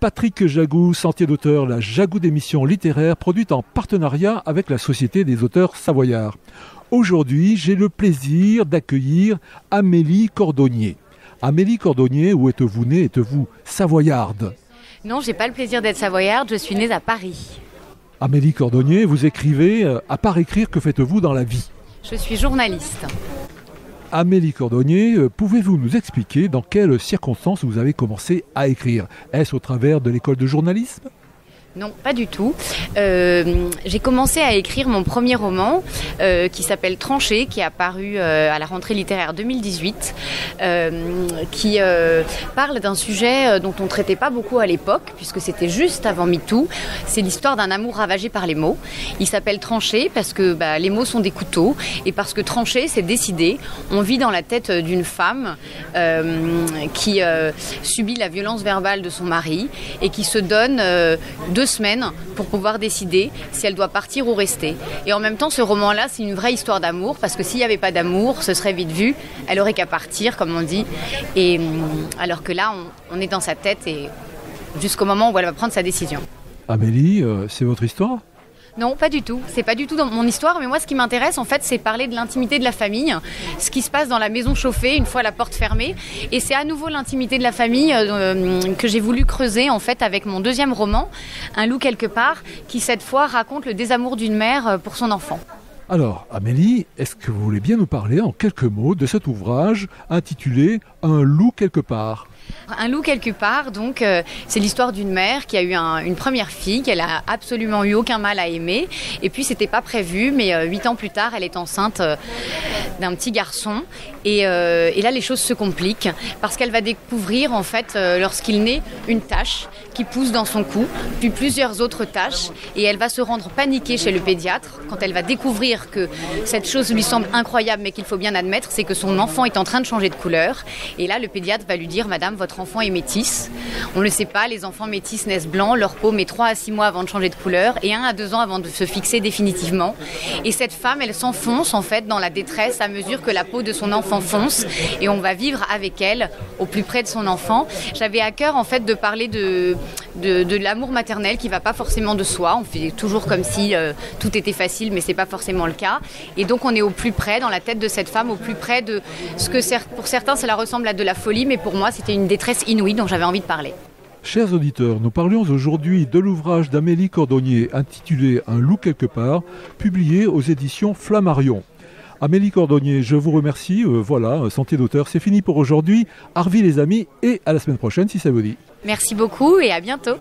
Patrick Jagou, sentier d'auteur, la Jagou d'émission littéraire produite en partenariat avec la Société des auteurs savoyards. Aujourd'hui, j'ai le plaisir d'accueillir Amélie Cordonnier. Amélie Cordonnier, où êtes-vous née? Êtes-vous savoyarde? Non, j'ai pas le plaisir d'être savoyarde, je suis née à Paris. Amélie Cordonnier, vous écrivez. À part écrire, que faites-vous dans la vie? Je suis journaliste. Amélie Cordonnier, pouvez-vous nous expliquer dans quelles circonstances vous avez commencé à écrire? Est-ce au travers de l'école de journalisme? Non, pas du tout. J'ai commencé à écrire mon premier roman qui s'appelle Tranché, qui est apparu à la rentrée littéraire 2018, qui parle d'un sujet dont on ne traitait pas beaucoup à l'époque, puisque c'était juste avant MeToo. C'est l'histoire d'un amour ravagé par les mots. Il s'appelle Tranché parce que les mots sont des couteaux, et parce que trancher, c'est décider. On vit dans la tête d'une femme qui subit la violence verbale de son mari et qui se donne 2 semaines pour pouvoir décider si elle doit partir ou rester. Et en même temps, ce roman-là, c'est une vraie histoire d'amour, parce que s'il n'y avait pas d'amour, ce serait vite vu. Elle aurait qu'à partir, comme on dit. Et alors que là, on est dans sa tête et jusqu'au moment où elle va prendre sa décision. Amélie, c'est votre histoire? Non, pas du tout. C'est pas du tout dans mon histoire, mais moi, ce qui m'intéresse, en fait, c'est parler de l'intimité de la famille, ce qui se passe dans la maison chauffée, une fois la porte fermée. Et c'est à nouveau l'intimité de la famille que j'ai voulu creuser, en fait, avec mon deuxième roman, Un loup quelque part, qui, cette fois, raconte le désamour d'une mère pour son enfant. Alors, Amélie, est-ce que vous voulez bien nous parler en quelques mots de cet ouvrage intitulé Un loup quelque part? Un loup quelque part, donc, c'est l'histoire d'une mère qui a eu une première fille qu'elle a absolument eu aucun mal à aimer. Et puis, c'était pas prévu, mais 8 ans plus tard, elle est enceinte d'un petit garçon. Et là, les choses se compliquent parce qu'elle va découvrir, en fait, lorsqu'il naît, une tache qui pousse dans son cou, puis plusieurs autres taches. Et elle va se rendre paniquée chez le pédiatre quand elle va découvrir que cette chose lui semble incroyable, mais qu'il faut bien admettre, c'est que son enfant est en train de changer de couleur. Et là, le pédiatre va lui dire: Madame, votre enfant est métisse. On ne le sait pas, les enfants métis naissent blancs, leur peau met 3 à 6 mois avant de changer de couleur et 1 à 2 ans avant de se fixer définitivement. Et cette femme, elle s'enfonce en fait dans la détresse à mesure que la peau de son enfant fonce, et on va vivre avec elle au plus près de son enfant. J'avais à cœur en fait de parler de l'amour maternel qui va pas forcément de soi. On fait toujours comme si tout était facile, mais c'est pas forcément le cas. Et donc on est au plus près, dans la tête de cette femme, au plus près de ce que pour certains cela ressemble à de la folie, mais pour moi c'était une détresse inouïe dont j'avais envie de parler. Chers auditeurs, nous parlions aujourd'hui de l'ouvrage d'Amélie Cordonnier intitulé Un loup quelque part, publié aux éditions Flammarion. Amélie Cordonnier, je vous remercie. Voilà, Sentier d'auteur, c'est fini pour aujourd'hui. Arvi les amis, et à la semaine prochaine si ça vous dit. Merci beaucoup et à bientôt.